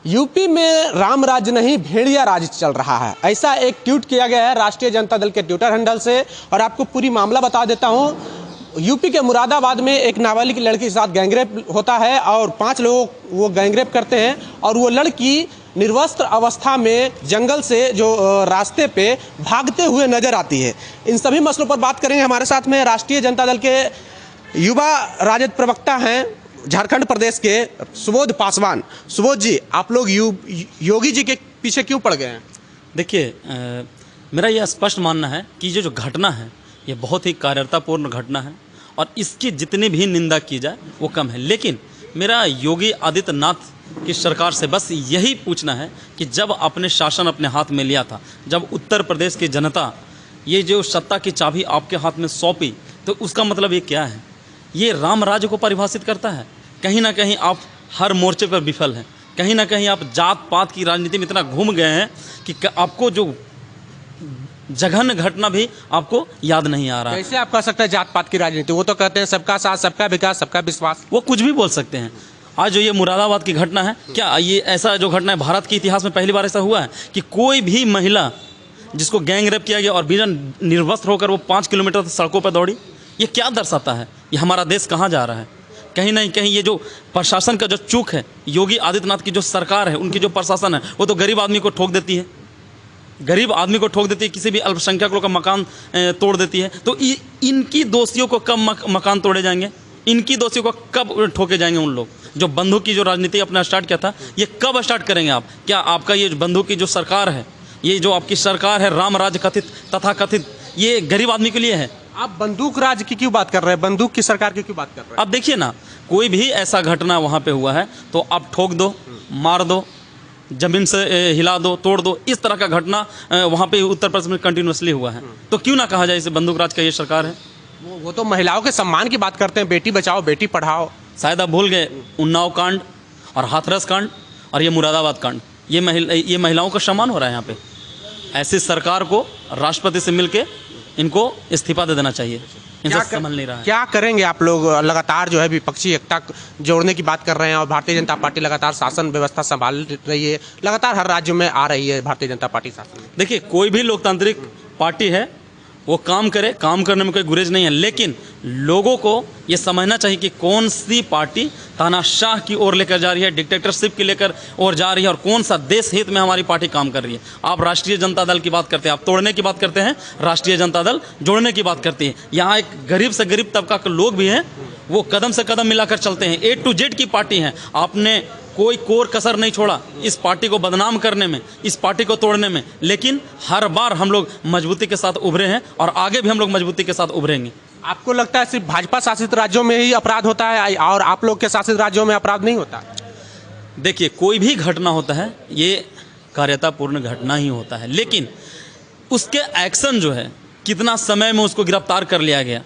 UP में राम राज्य नहीं भेड़िया राज चल रहा है, ऐसा एक ट्वीट किया गया है राष्ट्रीय जनता दल के ट्विटर हैंडल से। और आपको पूरी मामला बता देता हूं। यूपी के मुरादाबाद में एक नाबालिग लड़की के साथ गैंगरेप होता है और 5 लोग वो गैंगरेप करते हैं और वो लड़की निर्वस्त्र अवस्था में जंगल से जो रास्ते पे भागते हुए नजर आती है। इन सभी मसलों पर बात करेंगे। हमारे साथ में राष्ट्रीय जनता दल के युवा राजद प्रवक्ता हैं झारखंड प्रदेश के सुबोध पासवान। सुबोध जी, आप लोग योगी जी के पीछे क्यों पड़ गए हैं? देखिए, मेरा यह स्पष्ट मानना है कि ये जो घटना है ये बहुत ही कायरतापूर्ण घटना है और इसकी जितनी भी निंदा की जाए वो कम है। लेकिन मेरा योगी आदित्यनाथ की सरकार से बस यही पूछना है कि जब अपने शासन अपने हाथ में लिया था, जब उत्तर प्रदेश की जनता ये जो सत्ता की चाबी आपके हाथ में सौंपी, तो उसका मतलब ये क्या है? ये राम राज्य को परिभाषित करता है। कहीं ना कहीं आप हर मोर्चे पर विफल हैं, कहीं ना कहीं आप जात पात की राजनीति में इतना घूम गए हैं कि आपको जो जघन्य घटना भी आपको याद नहीं आ रहा। कैसे आप कह सकते हैं जात पात की राजनीति? वो तो कहते हैं सबका साथ, सबका विकास, सबका विश्वास। वो कुछ भी बोल सकते हैं। आज जो ये मुरादाबाद की घटना है, क्या ये ऐसा जो घटना है भारत के इतिहास में पहली बार ऐसा हुआ है कि कोई भी महिला जिसको गैंग रेप किया गया और बिना निर्वस्त्र होकर वो 5 किलोमीटर सड़कों पर दौड़ी? ये क्या दर्शाता है? ये हमारा देश कहाँ जा रहा है? कहीं ना कहीं ये जो प्रशासन का जो चूक है, योगी आदित्यनाथ की जो सरकार है, उनकी जो प्रशासन है, वो तो गरीब आदमी को ठोक देती है, गरीब आदमी को ठोक देती है, किसी भी अल्पसंख्यक लोग का मकान तोड़ देती है। तो इनकी दोषियों को कब मकान तोड़े जाएंगे? इनकी दोषियों को कब ठोके जाएंगे? उन लोग जो बंदूक की जो राजनीति अपना स्टार्ट किया था, ये कब स्टार्ट करेंगे आप? क्या आपका ये बंदूक की जो सरकार है, ये जो आपकी सरकार है राम राज्य कथित तथा कथित, ये गरीब आदमी के लिए है? आप बंदूक राज की क्यों बात कर रहे हैं? बंदूक की सरकार की क्यों बात कर रहे हैं? अब देखिए ना, कोई भी ऐसा घटना वहाँ पे हुआ है तो आप ठोक दो, मार दो, जमीन से हिला दो, तोड़ दो। इस तरह का घटना वहाँ पे उत्तर प्रदेश में कंटिन्यूसली हुआ है। तो क्यों ना कहा जाए इसे बंदूक राज का ये सरकार है? वो तो महिलाओं के सम्मान की बात करते हैं, बेटी बचाओ बेटी पढ़ाओ। शायद आप भूल गए उन्नाव कांड और हाथरस कांड और ये मुरादाबाद कांड। ये महिलाओं का सम्मान हो रहा है यहाँ पे। ऐसी सरकार को राष्ट्रपति से मिलके इनको इस्तीफा दे देना चाहिए। इनसे संभल नहीं रहा है। क्या करेंगे आप लोग? लगातार जो है विपक्षी एकता जोड़ने की बात कर रहे हैं और भारतीय जनता पार्टी लगातार शासन व्यवस्था संभाल रही है, लगातार हर राज्य में आ रही है भारतीय जनता पार्टी शासन में। देखिए, कोई भी लोकतांत्रिक पार्टी है वो काम करे, काम करने में कोई गुरेज नहीं है, लेकिन लोगों को ये समझना चाहिए कि कौन सी पार्टी तानाशाह की ओर लेकर जा रही है, डिक्टेटरशिप की लेकर ओर जा रही है, और कौन सा देश हित में हमारी पार्टी काम कर रही है। आप राष्ट्रीय जनता दल की बात करते हैं, आप तोड़ने की बात करते हैं, राष्ट्रीय जनता दल जोड़ने की बात करती है। यहाँ एक गरीब से गरीब तबका के लोग भी हैं, वो कदम से कदम मिलाकर चलते हैं। A to Z की पार्टी है। आपने कोई कोर कसर नहीं छोड़ा इस पार्टी को बदनाम करने में, इस पार्टी को तोड़ने में। लेकिन हर बार हम लोग मजबूती के साथ उभरे हैं और आगे भी हम लोग मजबूती के साथ उभरेंगे। आपको लगता है सिर्फ भाजपा शासित राज्यों में ही अपराध होता है और आप लोग के शासित राज्यों में अपराध नहीं होता? देखिए, कोई भी घटना होता है ये कायरतापूर्ण घटना ही होता है, लेकिन उसके एक्शन जो है, कितना समय में उसको गिरफ्तार कर लिया गया,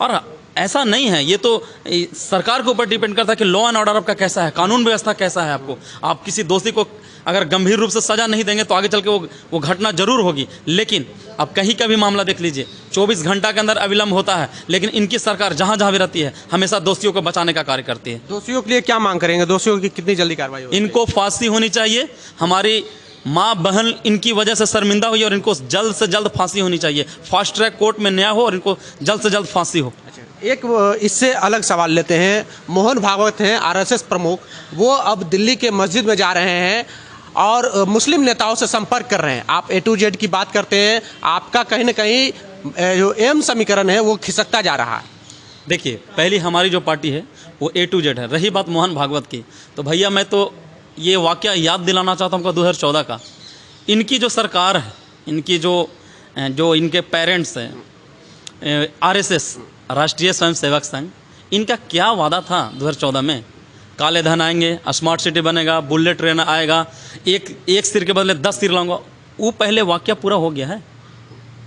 और ऐसा नहीं है। ये तो सरकार के ऊपर डिपेंड करता है कि लॉ एंड ऑर्डर आपका कैसा है, कानून व्यवस्था कैसा है। आपको आप किसी दोषी को अगर गंभीर रूप से सजा नहीं देंगे तो आगे चल के वो घटना जरूर होगी। लेकिन आप कहीं का भी मामला देख लीजिए, 24 घंटा के अंदर अविलंब होता है, लेकिन इनकी सरकार जहाँ जहाँ भी रहती है हमेशा दोषियों को बचाने का कार्य करती है। दोषियों के लिए क्या मांग करेंगे? दोषियों की कितनी जल्दी कार्रवाई होगी? इनको फांसी होनी चाहिए। हमारी माँ बहन इनकी वजह से शर्मिंदा हुई और इनको जल्द से जल्द फांसी होनी चाहिए। फास्ट ट्रैक कोर्ट में न्याय हो और इनको जल्द से जल्द फांसी हो। एक इससे अलग सवाल लेते हैं। मोहन भागवत हैं RSS प्रमुख, वो अब दिल्ली के मस्जिद में जा रहे हैं और मुस्लिम नेताओं से संपर्क कर रहे हैं। आप A to Z की बात करते हैं, आपका कहीं ना कहीं जो एम समीकरण है वो खिसकता जा रहा है। देखिए, पहली हमारी जो पार्टी है वो A to Z है। रही बात मोहन भागवत की, तो भैया मैं तो ये वाकया याद दिलाना चाहता हूँ 2014 का। इनकी जो सरकार है, इनकी जो इनके पेरेंट्स हैं, RSS राष्ट्रीय स्वयंसेवक संघ, इनका क्या वादा था 2014 में? काले धन आएंगे, स्मार्ट सिटी बनेगा, बुलेट ट्रेन आएगा, एक सिर के बदले 10 सिर लाऊंगा। वो पहले वाकया पूरा हो गया है।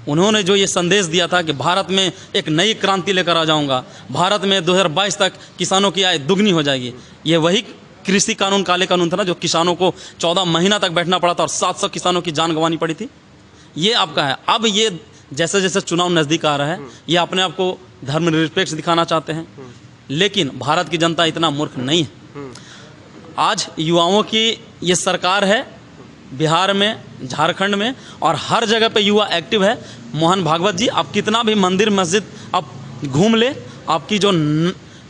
उन्होंने जो ये संदेश दिया था कि भारत में एक नई क्रांति लेकर आ जाऊंगा, भारत में 2022 तक किसानों की आय दुगनी हो जाएगी, ये वही कृषि कानून, काले कानून था ना, जो किसानों को 14 महीना तक बैठना पड़ा था और 700 किसानों की जान गंवानी पड़ी थी। ये आपका है। अब ये जैसे जैसे चुनाव नज़दीक आ रहा है, ये अपने आप को धर्मनिरपेक्ष दिखाना चाहते हैं, लेकिन भारत की जनता इतना मूर्ख नहीं है। आज युवाओं की ये सरकार है, बिहार में, झारखंड में और हर जगह पे युवा एक्टिव है। मोहन भागवत जी, आप कितना भी मंदिर मस्जिद आप घूम ले, आपकी जो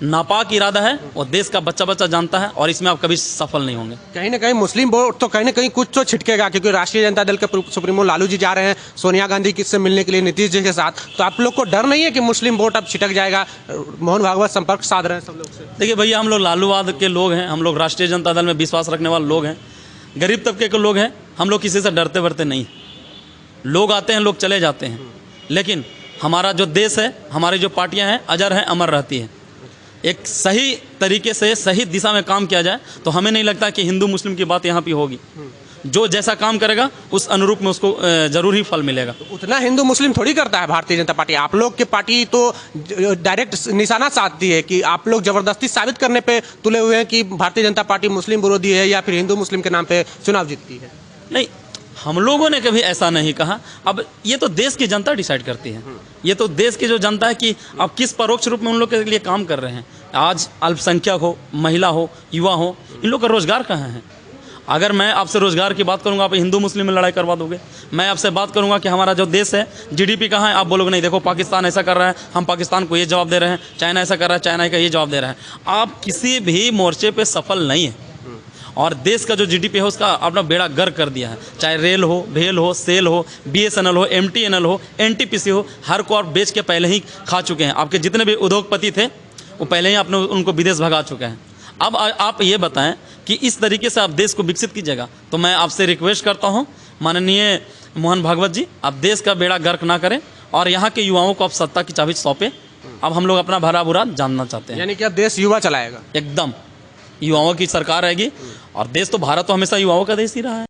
नापाक इरादा है वो देश का बच्चा बच्चा जानता है और इसमें आप कभी सफल नहीं होंगे। कहीं ना कहीं मुस्लिम वोट तो कहीं ना कहीं कुछ तो छिटकेगा, क्योंकि राष्ट्रीय जनता दल के सुप्रीमो लालू जी जा रहे हैं सोनिया गांधी से मिलने के लिए नीतीश जी के साथ, तो आप लोग को डर नहीं है कि मुस्लिम वोट अब छिटक जाएगा? मोहन भागवत संपर्क साध रहे हैं सब लोग से। देखिए भैया, हम लोग लालूवाद के लोग हैं, हम लोग राष्ट्रीय जनता दल में विश्वास रखने वाले लोग हैं, गरीब तबके के लोग हैं, हम लोग किसी से डरते वरते नहीं। लोग आते हैं, लोग चले जाते हैं, लेकिन हमारा जो देश है, हमारी जो पार्टियां हैं, अजर हैं, अमर रहती है। एक सही तरीके से सही दिशा में काम किया जाए तो हमें नहीं लगता कि हिंदू मुस्लिम की बात यहाँ पे होगी। जो जैसा काम करेगा उस अनुरूप में उसको जरूर ही फल मिलेगा। उतना हिंदू मुस्लिम थोड़ी करता है भारतीय जनता पार्टी। आप लोग की पार्टी तो डायरेक्ट निशाना साधती है कि आप लोग जबरदस्ती साबित करने पे तुले हुए हैं कि भारतीय जनता पार्टी मुस्लिम विरोधी है या फिर हिंदू मुस्लिम के नाम पे चुनाव जीतती है। नहीं, हम लोगों ने कभी ऐसा नहीं कहा। अब ये तो देश की जनता डिसाइड करती है, ये तो देश की जो जनता है कि आप किस परोक्ष रूप में उन लोग के लिए काम कर रहे हैं। आज अल्पसंख्यक हो, महिला हो, युवा हो, इन लोग का रोजगार कहाँ है? अगर मैं आपसे रोजगार की बात करूंगा, आप हिंदू मुस्लिम में लड़ाई करवा दोगे। मैं आपसे बात करूंगा कि हमारा जो देश है जीडीपी कहाँ है, आप बोलोगे नहीं देखो पाकिस्तान ऐसा कर रहा है, हम पाकिस्तान को ये जवाब दे रहे हैं, चाइना ऐसा कर रहा है, चाइना का ये जवाब दे रहा है। आप किसी भी मोर्चे पे सफल नहीं है और देश का जो जीडीपी है उसका अपना बेड़ा गर्क कर दिया है। चाहे रेल हो, भेल हो, सेल हो, बीएसएनएल हो, एमटीएनएल हो, एनटीपीसी हो, हर को आप बेच के पहले ही खा चुके हैं। आपके जितने भी उद्योगपति थे वो पहले ही आपने उनको विदेश भगा चुके हैं। अब आप ये बताएं कि इस तरीके से आप देश को विकसित कीजिएगा तो मैं आपसे रिक्वेस्ट करता हूं, माननीय मोहन भागवत जी, आप देश का बेड़ा गर्क ना करें और यहाँ के युवाओं को आप सत्ता की चाबी सौंपें। अब हम लोग अपना भला बुरा जानना चाहते हैं। यानी कि अब देश युवा चलाएगा? एकदम युवाओं की सरकार रहेगी और देश तो, भारत तो हमेशा युवाओं का देश ही रहा है।